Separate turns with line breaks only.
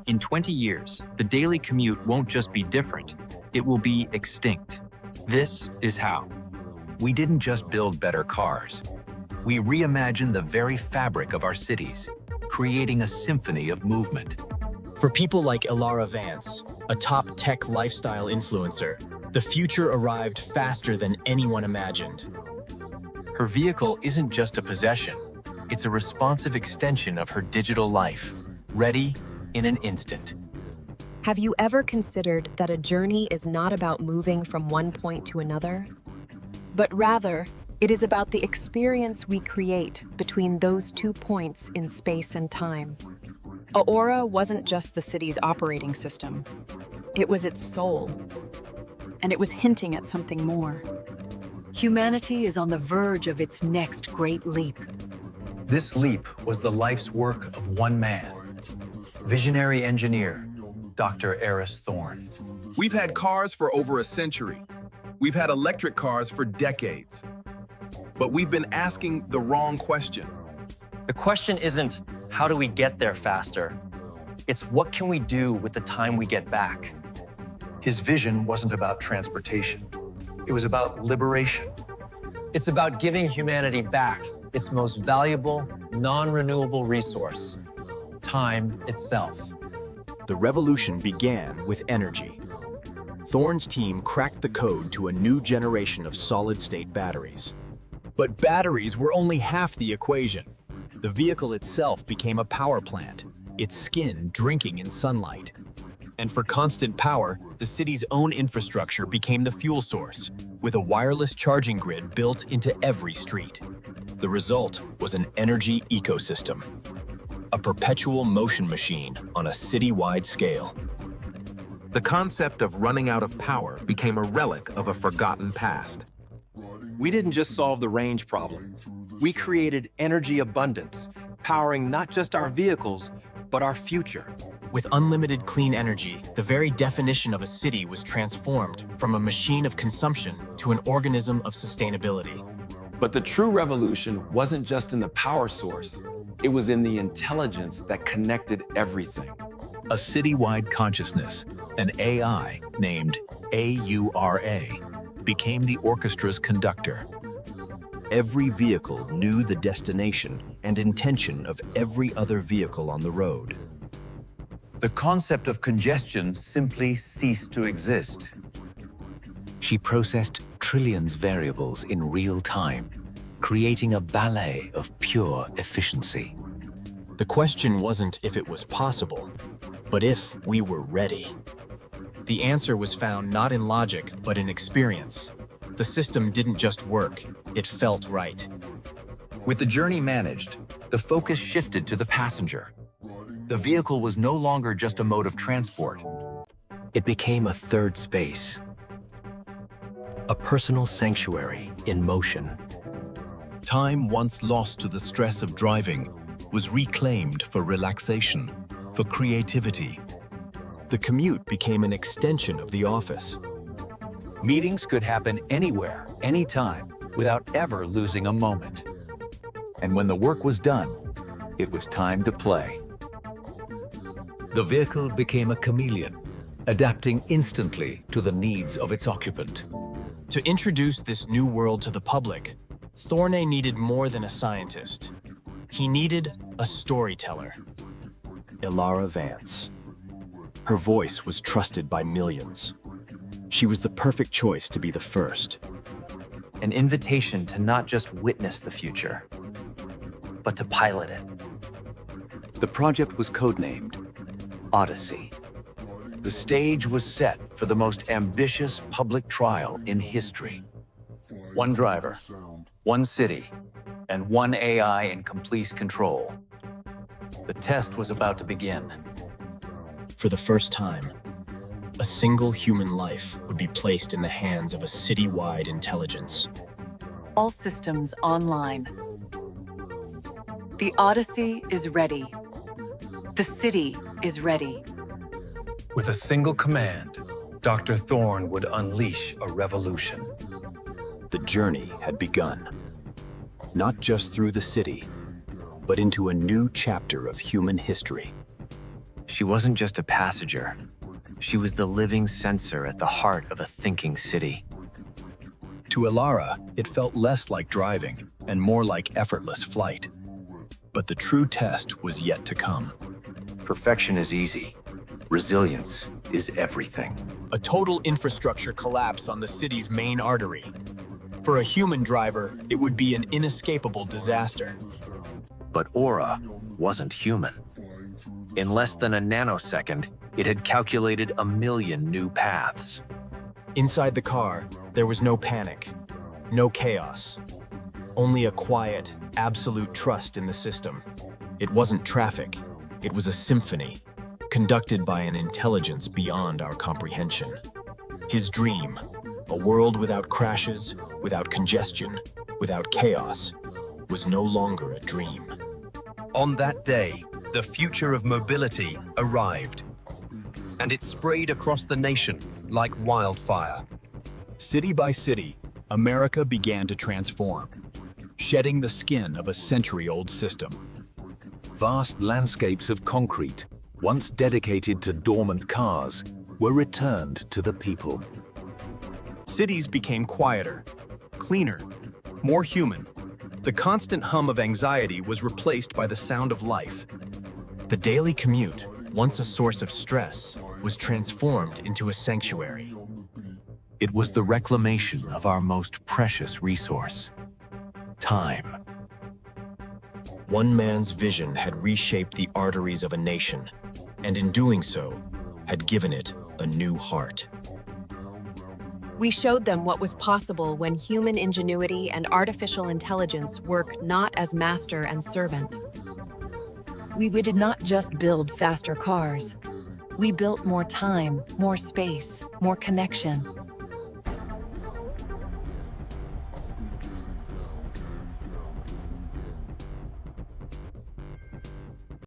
In 20 years, the daily commute won't just be different, it will be extinct. This is how.
We didn't just build better cars. We reimagined the very fabric of our cities, creating a symphony of movement.
For people like Ilara Vance, a top tech lifestyle influencer, the future arrived faster than anyone imagined.
Her vehicle isn't just a possession, it's a responsive extension of her digital life, ready in an instant.
Have you ever considered that a journey is not about moving from one point to another, but rather it is about the experience we create between those 2 points in space and time? Aura wasn't just the city's operating system. It was its soul. And it was hinting at something more.
Humanity is on the verge of its next great leap.
This leap was the life's work of one man, visionary engineer, Dr. Aris Thorne.
We've had cars for over a century. We've had electric cars for decades. But we've been asking the wrong question.
The question isn't, how do we get there faster? It's what can we do with the time we get back?
His vision wasn't about transportation. It was about liberation.
It's about giving humanity back its most valuable, non-renewable resource, time itself.
The revolution began with energy. Thorne's team cracked the code to a new generation of solid-state batteries. But batteries were only half the equation. The vehicle itself became a power plant, its skin drinking in sunlight. And for constant power, the city's own infrastructure became the fuel source, with a wireless charging grid built into every street. The result was an energy ecosystem, a perpetual motion machine on a city-wide scale.
The concept of running out of power became a relic of a forgotten past.
We didn't just solve the range problem. We created energy abundance, powering not just our vehicles, but our future.
With unlimited clean energy, the very definition of a city was transformed from a machine of consumption to an organism of sustainability.
But the true revolution wasn't just in the power source. It was in the intelligence that connected everything.
A citywide consciousness, an AI named AURA, became the orchestra's conductor.
Every vehicle knew the destination and intention of every other vehicle on the road.
The concept of congestion simply ceased to exist. She processed trillions of variables in real time, creating a ballet of pure efficiency.
The question wasn't if it was possible, but if we were ready. The answer was found not in logic, but in experience. The system didn't just work, it felt right.
With the journey managed, the focus shifted to the passenger. The vehicle was no longer just a mode of transport. It became a third space, a personal sanctuary in motion.
Time once lost to the stress of driving was reclaimed for relaxation, for creativity.
The commute became an extension of the office.
Meetings could happen anywhere, anytime, without ever losing a moment. And when the work was done, it was time to play. The vehicle became a chameleon, adapting instantly to the needs of its occupant.
To introduce this new world to the public, Thorne needed more than a scientist. He needed a storyteller. Ilara Vance. Her voice was trusted by millions. She was the perfect choice to be the first.
An invitation to not just witness the future, but to pilot it.
The project was codenamed Odyssey. The stage was set for the most ambitious public trial in history. One driver, one city, and one AI in complete control. The test was about to begin.
For the first time, a single human life would be placed in the hands of a city-wide intelligence.
All systems online. The Odyssey is ready. The city is ready.
With a single command, Dr. Thorne would unleash a revolution.
The journey had begun, not just through the city, but into a new chapter of human history.
She wasn't just a passenger. She was the living sensor at the heart of a thinking city.
To Ilara, it felt less like driving and more like effortless flight. But the true test was yet to come.
Perfection is easy. Resilience is everything.
A total infrastructure collapse on the city's main artery. For a human driver, it would be an inescapable disaster.
But Aura wasn't human. In less than a nanosecond, it had calculated 1,000,000 new paths.
Inside the car, there was no panic, no chaos. Only a quiet, absolute trust in the system. It wasn't traffic, it was a symphony, conducted by an intelligence beyond our comprehension. His dream, a world without crashes, without congestion, without chaos, was no longer a dream.
On that day, the future of mobility arrived, and it sprayed across the nation like wildfire.
City by city, America began to transform, shedding the skin of a century-old system.
Vast landscapes of concrete, once dedicated to dormant cars, were returned to the people.
Cities became quieter, cleaner, more human. The constant hum of anxiety was replaced by the sound of life. The daily commute, once a source of stress, was transformed into a sanctuary.
It was the reclamation of our most precious resource, time.
One man's vision had reshaped the arteries of a nation, and in doing so, had given it a new heart.
We showed them what was possible when human ingenuity and artificial intelligence work not as master and servant. We did not just build faster cars. We built more time, more space, more connection.